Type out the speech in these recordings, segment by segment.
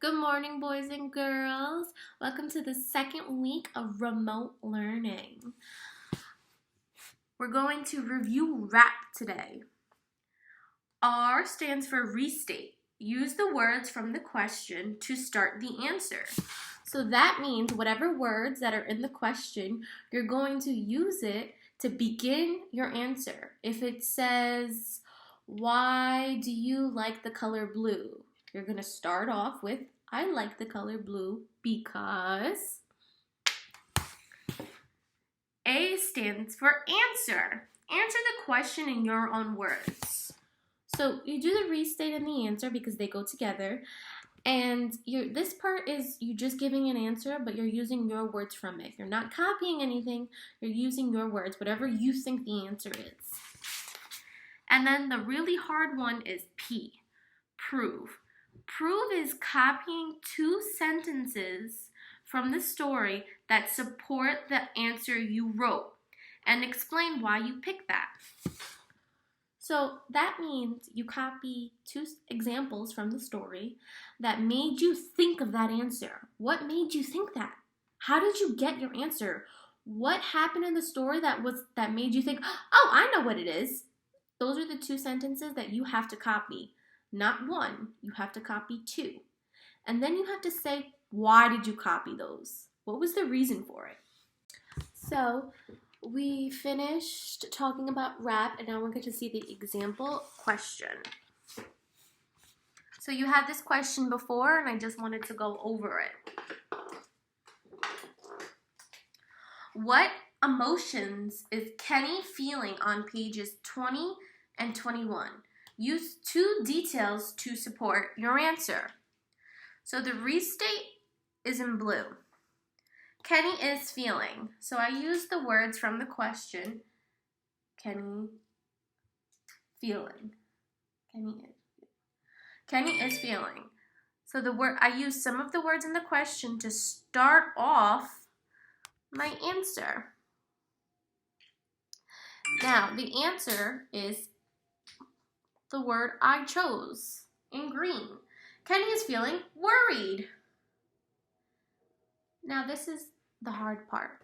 Good morning, boys and girls. Welcome to the second week of remote learning. We're going to review RAP today. R stands for restate. Use the words from the question to start the answer. So that means whatever words that are in the question, you're going to use it to begin your answer. If it says, "Why do you like the color blue?" You're going to start off with, "I like the color blue because." A stands for answer. Answer the question in your own words. So you do the restate and the answer because they go together. And this part is you just giving an answer, but you're using your words from it. You're not copying anything. You're using your words, whatever you think the answer is. And then the really hard one is P, prove. Prove is copying two sentences from the story that support the answer you wrote and explain why you picked that. So that means you copy two examples from the story that made you think of that answer. What made you think that? How did you get your answer? What happened in the story that made you think, "Oh, I know what it is"? Those are the two sentences that you have to copy. Not one, you have to copy two. And then you have to say, why did you copy those? What was the reason for it? So we finished talking about RAP, and now we're going to see the example question. So you had this question before, and I just wanted to go over it. What emotions is Kenny feeling on pages 20 and 21? Use two details to support your answer. So the restate is in blue. Kenny is feeling. So I use the words from the question. Kenny feeling. Kenny is feeling. So I use some of the words in the question to start off my answer. Now the answer is the word I chose in green. Kenny is feeling worried. Now this is the hard part,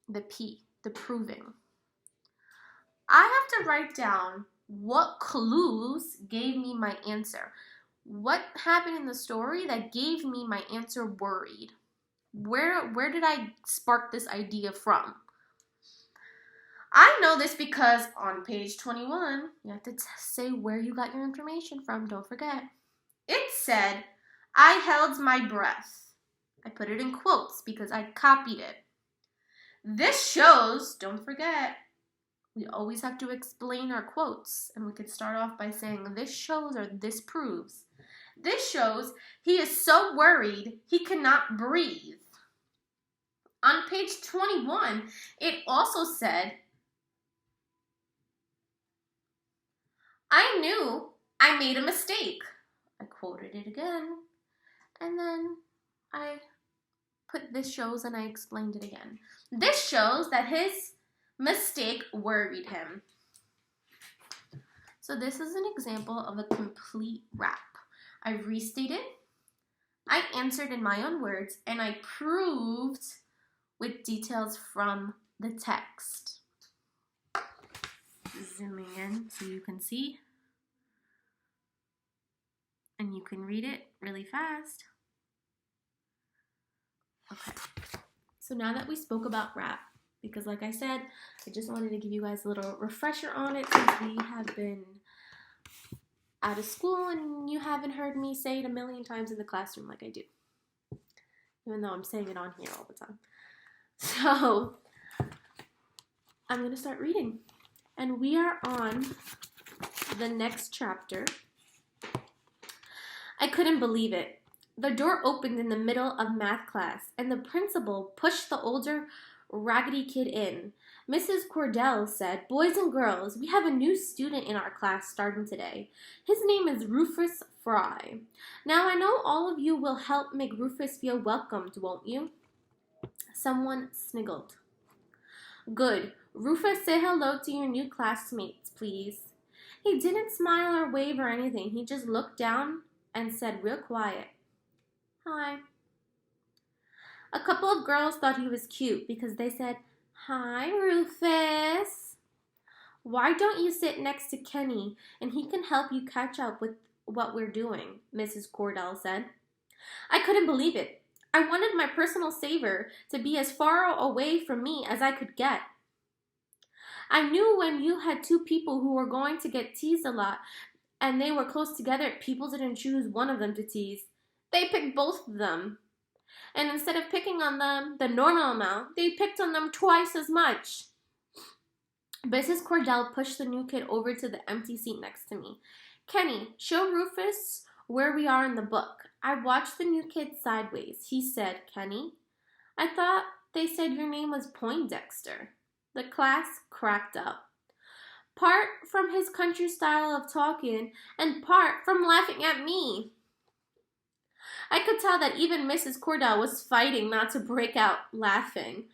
the P, the proving. I have to write down what clues gave me my answer. What happened in the story that gave me my answer worried? Where did I spark this idea from? I know this because on page 21, you have to say where you got your information from. Don't forget. It said, "I held my breath." I put it in quotes because I copied it. This shows, don't forget, we always have to explain our quotes. And we could start off by saying, "This shows" or "this proves." This shows he is so worried he cannot breathe. On page 21, it also said, "I knew I made a mistake." I quoted it again, and then I put "this shows" and I explained it again. This shows that his mistake worried him. So this is an example of a complete RAP. I restated, I answered in my own words, and I proved with details from the text. Zooming in so you can see. And you can read it really fast. Okay. So now that we spoke about RAP, because like I said, I just wanted to give you guys a little refresher on it since we have been out of school and you haven't heard me say it a million times in the classroom like I do. Even though I'm saying it on here all the time. So I'm going to start reading. And we are on the next chapter. I couldn't believe it. The door opened in the middle of math class, and the principal pushed the older, raggedy kid in. Mrs. Cordell said, "Boys and girls, we have a new student in our class starting today. His name is Rufus Fry. Now, I know all of you will help make Rufus feel welcomed, won't you?" Someone sniggled. "Good. Rufus, say hello to your new classmates, please." He didn't smile or wave or anything. He just looked down and said real quiet, Hi. A couple of girls thought he was cute because they said, "Hi, Rufus. Why don't you sit next to Kenny and he can help you catch up with what we're doing?" Mrs. Cordell said. I couldn't believe it. I wanted my personal savior to be as far away from me as I could get. I knew when you had two people who were going to get teased a lot and they were close together, people didn't choose one of them to tease. They picked both of them. And instead of picking on them the normal amount, they picked on them twice as much. Mrs. Cordell pushed the new kid over to the empty seat next to me. "Kenny, show Rufus where we are in the book." I watched the new kid sideways. He said, "Kenny, I thought they said your name was Poindexter." The class cracked up, part from his country style of talking and part from laughing at me. I could tell that even Mrs. Cordell was fighting not to break out laughing.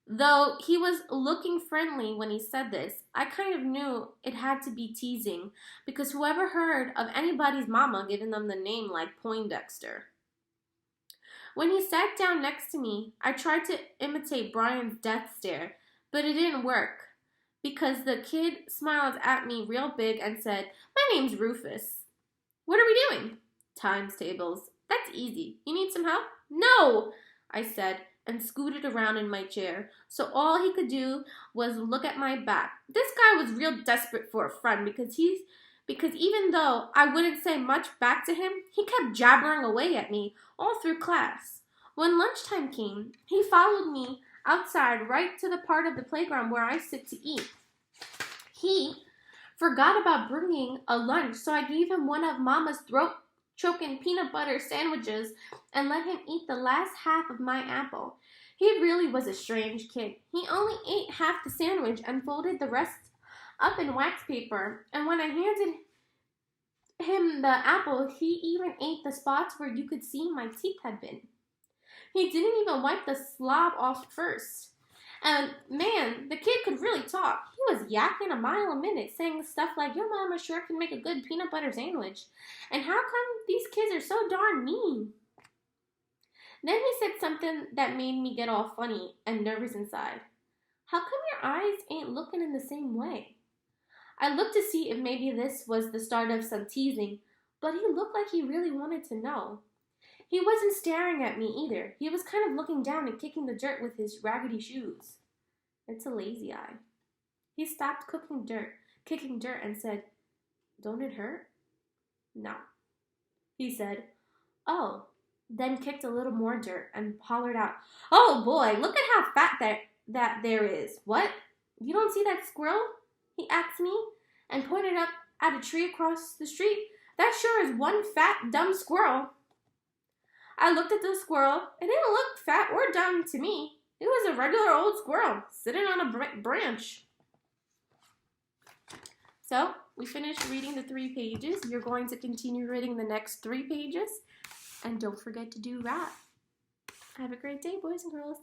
Though he was looking friendly when he said this, I kind of knew it had to be teasing, because whoever heard of anybody's mama giving them the name like Poindexter? When he sat down next to me, I tried to imitate Brian's death stare, but it didn't work, because the kid smiled at me real big and said, "My name's Rufus." "What are we doing?" "Times tables." "That's easy. You need some help?" "No," I said, and scooted around in my chair, so all he could do was look at my back. This guy was real desperate for a friend because even though I wouldn't say much back to him, he kept jabbering away at me all through class. When lunchtime came, he followed me outside right to the part of the playground where I sit to eat. He forgot about bringing a lunch, so I gave him one of Mama's throat-choking peanut butter sandwiches and let him eat the last half of my apple. He really was a strange kid. He only ate half the sandwich and folded the rest up in wax paper, and when I handed him the apple, he even ate the spots where you could see my teeth had been. He didn't even wipe the slob off first. And man, the kid could really talk. He was yakking a mile a minute, saying stuff like, "Your mama sure can make a good peanut butter sandwich. And how come these kids are so darn mean?" Then he said something that made me get all funny and nervous inside. "How come your eyes ain't looking in the same way?" I looked to see if maybe this was the start of some teasing, but he looked like he really wanted to know. He wasn't staring at me either. He was kind of looking down and kicking the dirt with his raggedy shoes. It's a lazy eye. He stopped kicking dirt and said, "Don't it hurt?" "No." He said, "Oh," then kicked a little more dirt and hollered out, "Oh boy, look at how fat that there is. What? You don't see that squirrel?" he asked me and pointed up at a tree across the street. "That sure is one fat, dumb squirrel." I looked at the squirrel. It didn't look fat or dumb to me. It was a regular old squirrel sitting on a branch. So, we finished reading the 3 pages. You're going to continue reading the next 3 pages. And don't forget to do rap. Have a great day, boys and girls.